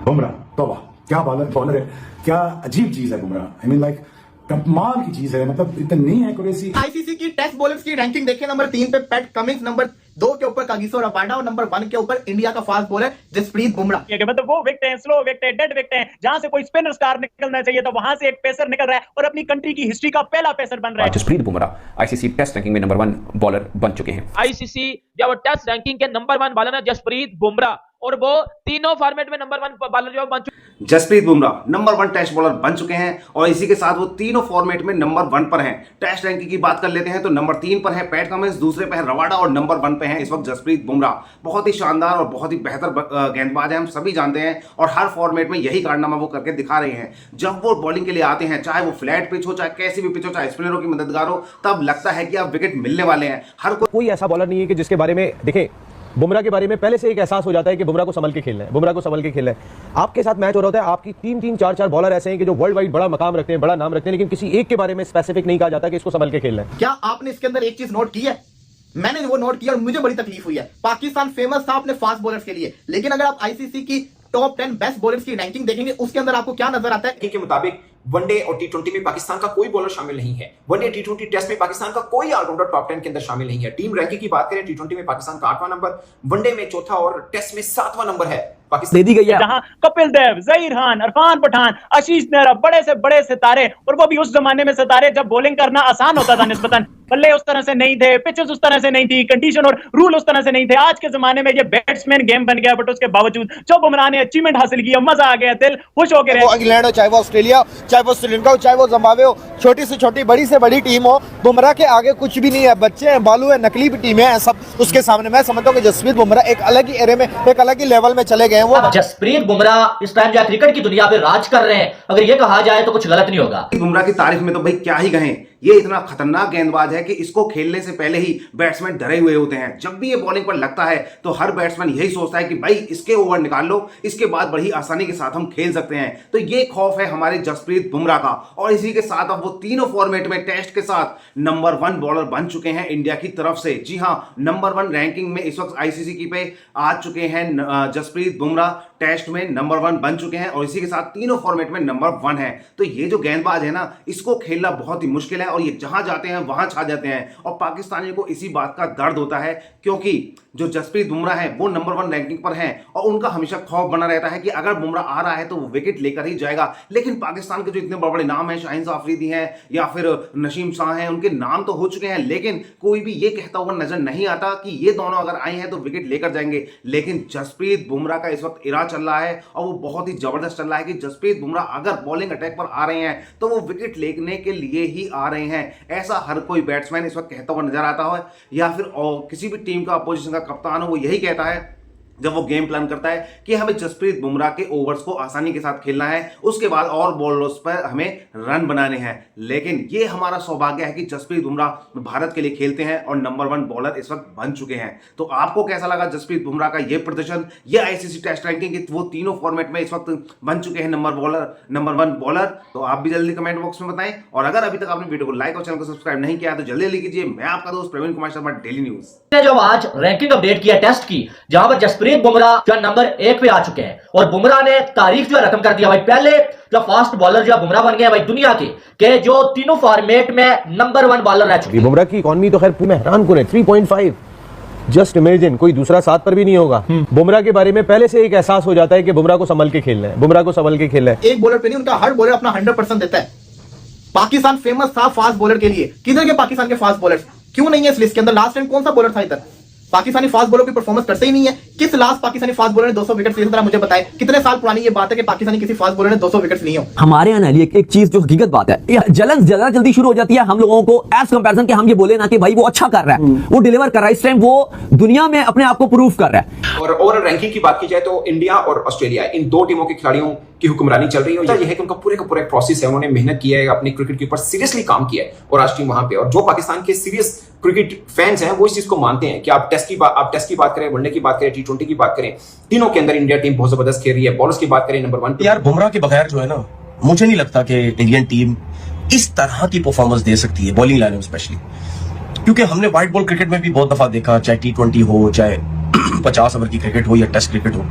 बुमराह तौबा, क्या बॉलर है, क्या अजीब चीज है बुमराह। आई मीन लाइक कमाल की चीज है, मतलब इतनी एक्यूरेसी। आईसीसी की टेस्ट बॉलर्स की रैंकिंग देखिए, नंबर 3 पे पैट कमिंस, नंबर 2 के ऊपर कागिसो रबाडा और नंबर 1 के ऊपर इंडिया का फास्ट बॉलर जसप्रीत बुमराह। मतलब वो विकेट है, स्लो विकेट है, डेड विकेट है, जहां से कोई स्पिनर स्टार निकलना चाहिए तो वहां से एक पेसर निकल रहा है और अपनी कंट्री की हिस्ट्री का पहला पेसर बन रहा है। Jasprit Bumrah ICC test ranking में नंबर 1 बॉलर बन चुके हैं। आईसीसी जब टेस्ट रैंकिंग के नंबर 1 बॉलर है जसप्रीत बुमराह, और वो तीनों फॉर्मेट में नंबर 1 बॉलर जो बन चुके हैं। Jasprit Bumrah number 1 test bowler बन चुके हैं और इसी के साथ वो तीनों फॉर्मेट में नंबर 1 पर हैं। टेस्ट रैंकिंग की बात कर लेते हैं तो नंबर 3 पर है पैट कमिंस, दूसरे पर है रबाडा और नंबर 1 पे है इस वक्त जसप्रीत बुमराह। बहुत ही शानदार और बहुत ही बेहतर गेंदबाज है, हम सभी जानते हैं, और हर फॉर्मेट में यही कारनामा वो करके दिखा रहे हैं। जब वो बॉलिंग के लिए आते हैं, चाहे वो फ्लैट पिच हो, चाहे कैसी भी पिच हो, चाहे स्पिनरों की मददगार हो, तब लगता है कि अब विकेट मिलने वाले हैं। हर कोई ऐसा बॉलर नहीं है कि जिसके बारे में देखें, बुमराह के बारे में पहले से एक एहसास हो जाता है कि बुमराह को संभल के खेलना है, बुमराह को संभल के खेलना है। आपके साथ मैच हो रहा होता है, आपकी 3-3, 4-4 बॉलर ऐसे हैं कि जो वर्ल्ड वाइड बड़ा मकाम रखते हैं, बड़ा नाम रखते हैं, लेकिन किसी एक के बारे में स्पेसिफिक नहीं कहा जाता कि इसको संभल के खेलना है। क्या आपने इसके अंदर एक चीज नोट की है? मैंने वो नोट किया और मुझे बड़ी तकलीफ हुई है। पाकिस्तान फेमस था अपने फास्ट बॉलर्स के लिए, लेकिन अगर आप आईसीसी की टॉप 10 बेस्ट बॉलर्स की रैंकिंग देखेंगे, उसके अंदर आपको क्या नजर आता है? के मुताबिक वनडे और टी20 में पाकिस्तान का कोई बॉलर शामिल नहीं है। वनडे टी20 टेस्ट में पाकिस्तान का कोई ऑलराउंडर टॉप 10 के अंदर शामिल नहीं है। टीम रैंकिंग की बात करें, टी20 में पाकिस्तान का 8वां नंबर, वनडे में 4था और टेस्ट में 7वां नंबर है। पाकिस्तान दे दी गई है जहां कपिल देव, जहीर खान, इरफान पठान, आशीष नेहरा, बड़े से बड़े सितारे, और वो भी उस जमाने में सितारे जब बॉलिंग करना आसान होता था निस्बतन। बल्ले उस तरह से नहीं थे, पिचेस उस तरह से नहीं थी, कंडीशन और रूल उस तरह से नहीं थे। आज के जमाने में ये बैट्समैन गेम बन गया, बट उसके बावजूद जो बुमराह ने अचीवमेंट हासिल किया, मजा आ गया, दिल खुश हो गया। इंग्लैंड हो, चाहे वो ऑस्ट्रेलिया, चाहे वो श्रीलंका हो, चाहे वो जिम्बाब्वे हो, छोटी से छोटी, बड़ी से बड़ी टीम हो, बुमराह के आगे कुछ भी नहीं है। बच्चे हैं, बालू है, नकली भी टीम है, सब उसके सामने। मैं समझता हूँ कि जसप्रीत बुमराह एक अलग ही एरे में, एक अलग ही लेवल में चले गए हैं। वो जसप्रीत बुमराह इस टाइम जहाँ क्रिकेट की दुनिया पे राज कर रहे हैं, अगर ये कहा जाए तो कुछ गलत नहीं होगा। बुमराह की तारीफ में तो भाई क्या ही कहें, ये इतना खतरनाक गेंदबाज है कि इसको खेलने से पहले ही बैट्समैन डरे हुए होते हैं। जब भी ये बॉलिंग पर लगता है तो हर बैट्समैन यही सोचता है कि भाई इसके ओवर निकाल लो, इसके बाद बड़ी आसानी के साथ हम खेल सकते हैं। तो ये खौफ है हमारे जसप्रीत बुमराह का, और इसी के साथ अब वो तीनों फॉर्मेट में टेस्ट के साथ नंबर 1 बॉलर बन चुके हैं इंडिया की तरफ से। जी हां, नंबर 1 रैंकिंग में इस वक्त आईसीसी की पे आ चुके हैं जसप्रीत बुमराह। टेस्ट में नंबर 1 बन चुके हैं और इसी के साथ तीनों फॉर्मेट में नंबर 1 है। तो ये जो गेंदबाज है ना, इसको खेलना बहुत ही मुश्किल है और ये जहां जाते हैं वहां छा जाते हैं। और पाकिस्तानियों को इसी बात का दर्द होता है, क्योंकि जो जसप्रीत बुमराह है वो नंबर 1 रैंकिंग पर हैं और उनका हमेशा खौफ बना रहता है कि अगर बुमराह आ रहा है तो वो विकेट लेकर ही जाएगा। लेकिन पाकिस्तान के जो इतने बड़े बड़े नाम हैं, शाहीन अफरीदी हैं या फिर नसीम शाह हैं, उनके नाम तो हो चुके हैं, लेकिन कोई भी ये कहता हुआ नजर नहीं आता कि ये दोनों अगर आए हैं तो विकेट लेकर जाएंगे। लेकिन जसप्रीत बुमराह का इस वक्त इरा चल रहा है और वो बहुत ही जबरदस्त चल रहा है कि जसप्रीत बुमराह अगर बॉलिंग अटैक पर आ रहे हैं तो वो विकेट लेने के लिए ही आ रहे हैं। ऐसा हर कोई बैट्समैन इस वक्त कहता हुआ नजर आता हो, या फिर किसी भी टीम का अपोजिशन का कप्तान हो, वो यही कहता है जब वो गेम प्लान करता है कि हमें जसप्रीत बुमराह के ओवर्स को आसानी के साथ खेलना है, उसके बाद और बॉलर्स पर हमें रन बनाने हैं। लेकिन ये हमारा सौभाग्य है कि जसप्रीत बुमराह भारत के लिए खेलते हैं और नंबर 1 बॉलर इस वक्त बन चुके हैं। तो आपको कैसा लगा जसप्रीत बुमराह का ये प्रदर्शन? ये आईसीसी टेस्ट रैंकिंग के वो तीनों फॉर्मेट में इस वक्त बन चुके हैं नंबर 1 बॉलर। तो आप भी जल्दी कमेंट बॉक्स में बताएं, और अगर अभी तक आपने वीडियो को लाइक और चैनल को सब्सक्राइब नहीं किया तो जल्दी जल्दी कीजिए। मैं आपका दोस्त प्रवीण कुमार शर्मा, डेली न्यूज। जो आज रैंकिंग अपडेट किया टेस्ट की, जहां पर जसप्रीत बुमराह जो नंबर 1 पे आ चुके हैं और बुमराह ने तारीख जो रकम कर दिया भाई। पहले जो फास्ट बॉलर जो बुमराह बन गए भाई दुनिया के जो तीनों फॉर्मेट में नंबर 1 बॉलर रह चुके हैं। बुमराह की इकॉनमी तो खैर पूरे हैरान कौन है, 3.5, जस्ट इमेजिन, कोई दूसरा 7 पर भी नहीं होगा। बुमराह के बारे में पहले से एक एहसास हो जाता है कि बुमराह को संभल के खेलना है, बुमराह को संभल के खेलना है। एक बॉलर पे नहीं, उनका हर बॉलर अपना 100% देता है। पाकिस्तान फेमस था फास्ट बॉलर के लिए। किधर के पाकिस्तान के फास्ट बॉलर क्यों नहीं है इस लिस्ट के अंदर? लास्ट टाइम कौन सा बॉलर था इधर? पाकिस्तानी फास्ट बॉलर की परफॉर्मेंस करते ही नहीं है। किस लास्ट पाकिस्तानी फास्ट बॉलर ने 200 विकेट लिए? जरा मुझे बताएं, कितने साल पुरानी ये बात है कि पाकिस्तानी किसी फास्ट बॉलर ने 200 विकेट लिए हो? हमारे यहाँ एक चीज जो हकीकत बात है, जलन ज्यादा जल्दी शुरू हो जाती है हम लोगों को एज कंपैरिजन कि हम ये बोले ना कि भाई वो अच्छा कर रहा है, वो डिलीवर कर रहा है, इस टाइम वो दुनिया में अपने आप को प्रूव कर रहा है। और ओवरऑल रैंकिंग की बात की जाए तो इंडिया और ऑस्ट्रेलिया, इन दो टीमों के खिलाड़ियों की हुक्मरानी चल रही है। और यह है कि उनका पूरे का पूरा एक प्रोसेस है, उन्होंने मेहनत की है, अपने क्रिकेट के ऊपर सीरियसली काम किया है और आज टीम वहां पे। और जो पाकिस्तान के सीरियस क्रिकेट फैंस हैं वो इस चीज को मानते हैं कि आप टेस्ट की बात करें, वनडे की बात करें, टी20 की बात करें, तीनों के अंदर इंडिया टीम बहुत जबरदस्त खेल रही है। बॉलर्स की बात करें नंबर 1 यार, बुमराह के बगैर जो है ना, मुझे नहीं लगता कि इंडियन टीम इस तरह की परफॉर्मेंस दे सकती है बॉलिंग लाइन में स्पेशली, क्योंकि हमने व्हाइट बॉल क्रिकेट में भी बहुत दफा देखा, चाहे टी20 हो, चाहे 50 ओवर की क्रिकेट हो या टेस्ट क्रिकेट हो,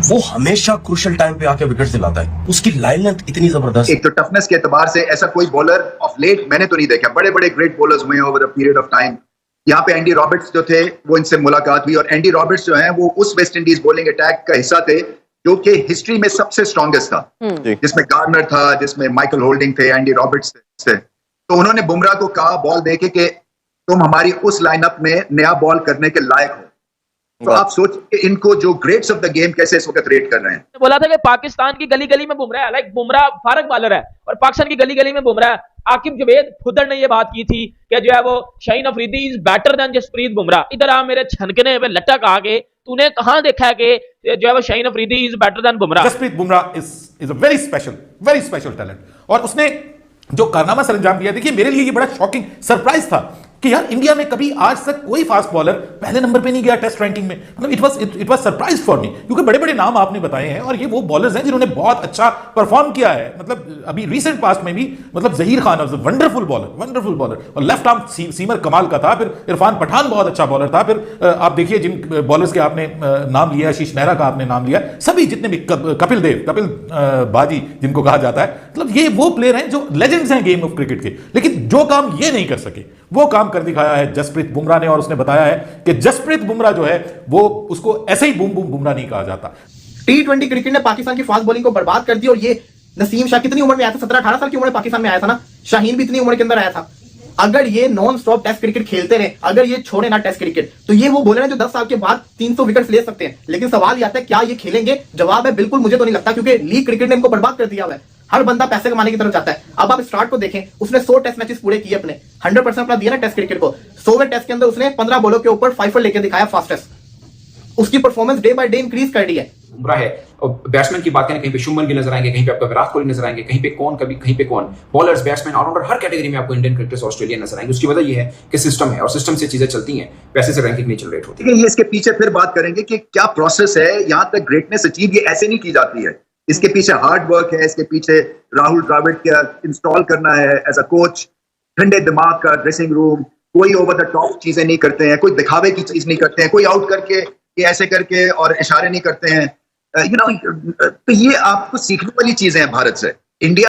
वो हमेशा क्रूशियल टाइम पे आके विकेट दिलाता है, उसकी लाइन लेंथ इतनी जबरदस्त। एक तो टफनेस के एतबार से ऐसा कोई बॉलर ऑफ लेट मैंने तो नहीं देखा, बड़े बड़े ग्रेट बॉलर्स हुए over a period of time. यहाँ पे एंडी रॉबर्ट्स जो थे वो इनसे मुलाकात हुई, और एंडी रॉबर्ट्स जो हैं वो उस वेस्ट इंडीज बॉलिंग अटैक का हिस्सा थे जो कि हिस्ट्री में सबसे स्ट्रॉन्गेस्ट था, जिसमें गार्नर था, जिसमें माइकल होल्डिंग थे, एंडी रॉबर्ट्स थे। तो उन्होंने बुमराह को कहा बॉल देके कि तुम हमारी उस लाइनअप में नया बॉल करने के लायक हो। तो आप सोचिए इनको जो ग्रेट्स ऑफ द गेम कैसे इस वक्त रेट कर रहे हैं। बोला था कि पाकिस्तान की गली गली में बुमराह है, लाइक बुमराह फारक बॉलर है और पाकिस्तान की गली गली में बुमराह है। आकिब जवेद खुदर ने ये बात की थी कि जो है वो Shaheen Afridi is better than Jasprit Bumrah. इधर आ मेरे छनकने पे लटक आके तूने कहां देखा है कि जो है वो Shaheen Afridi is better than Bumrah. Jasprit Bumrah is a very special talent, और उसने जो कारनामा सर अंजाम दिया, देखिए मेरे लिए ये बड़ा शॉकिंग सरप्राइज था कि यार इंडिया में कभी आज तक कोई फास्ट बॉलर पहले नंबर पे नहीं गया टेस्ट रैंकिंग में। मतलब it was surprise for me, क्योंकि बड़े बड़े नाम आपने बताए हैं और ये वो बॉलर्स हैं जिन्होंने बहुत अच्छा परफॉर्म किया है। मतलब अभी रिसेंट पास्ट में भी मतलब Zaheer Khan was a wonderful bowler, और लेफ्ट आर्म सीमर कमाल का था। फिर इरफान पठान बहुत अच्छा बॉलर था। फिर आप देखिए जिन बॉलर्स के आपने नाम लिया, आशीष नेहरा का आपने नाम लिया, सभी जितने भी कपिल बाजी जिनको कहा जाता है, मतलब ये वो प्लेयर हैं जो लेजेंड्स हैं गेम ऑफ क्रिकेट के। लेकिन जो काम ये नहीं कर सके वो काम कर दिखाया है जसप्रीत बुमराह ने, और उसने बताया है कि जसप्रीत बुमराह जो है वो उसको ऐसे ही बूम बूम बुमराह नहीं कहा जाता। T20 क्रिकेट ने पाकिस्तान की फास्ट बॉलिंग को बर्बाद कर दी। और ये नसीम शाह कितनी उम्र में आया था? 17-18 साल की उम्र में पाकिस्तान में आया था ना। शाहीन भी इतनी उम्र के अंदर आया था। अगर ये नॉन स्टॉप टेस्ट क्रिकेट खेलते रहे, अगर ये छोड़े ना टेस्ट क्रिकेट, तो ये वो बॉलर हैं जो 10 साल के बाद 300 विकेट ले सकते हैं। लेकिन सवाल ये आता है क्या ये खेलेंगे? जवाब है बिल्कुल मुझे तो नहीं लगता, क्योंकि लीग क्रिकेट ने इनको बर्बाद कर दिया हुआ है। हर बंदा पैसे कमाने की तरफ जाता है। अब आप स्टार्ट को देखें, उसने 100 टेस्ट मैचेस पूरे किए अपने, 100% अपना दिया ना टेस्ट क्रिकेट को। 100वें टेस्ट के अंदर उसने 15 बॉलों के ऊपर 5 लेके दिखाया फास्टेस्ट। उसकी performance day by day increase कर दी है। बुमराह है, और बैट्समैन की बात करें कहीं पे शुभमन गिल नजर आएंगे, कहीं पे आपका विराट कोहली नजर आएंगे, कहीं पे कौन, कभी कहीं पे कौन। बॉलर्स, बैट्समैन, ऑलराउंडर, हर कैटेगरी में आपको इंडियन क्रिकेटर्स ऑस्ट्रेलिया नजर आएंगे। उसकी वजह ये है कि सिस्टम है, और सिस्टम से चीजें चलती हैं, पैसे से रैंकिंग नहीं जनरेट होती। ये इसके पीछे फिर बात करेंगे कि क्या प्रोसेस है यहां तक ग्रेटनेस अचीव, ये ऐसे नहीं की जाती है। इसके पीछे हार्ड वर्क है, इसके पीछे राहुल द्रविड़ का इंस्टॉल करना है एज अ कोच, ठंडे दिमाग का ड्रेसिंग रूम, कोई ओवर द टॉप चीजें नहीं करते हैं, कोई दिखावे की चीज नहीं करते हैं, कोई आउट करके ये ऐसे करके और इशारे नहीं करते हैं। तो ये आपको सीखने वाली चीजें हैं भारत से। इंडिया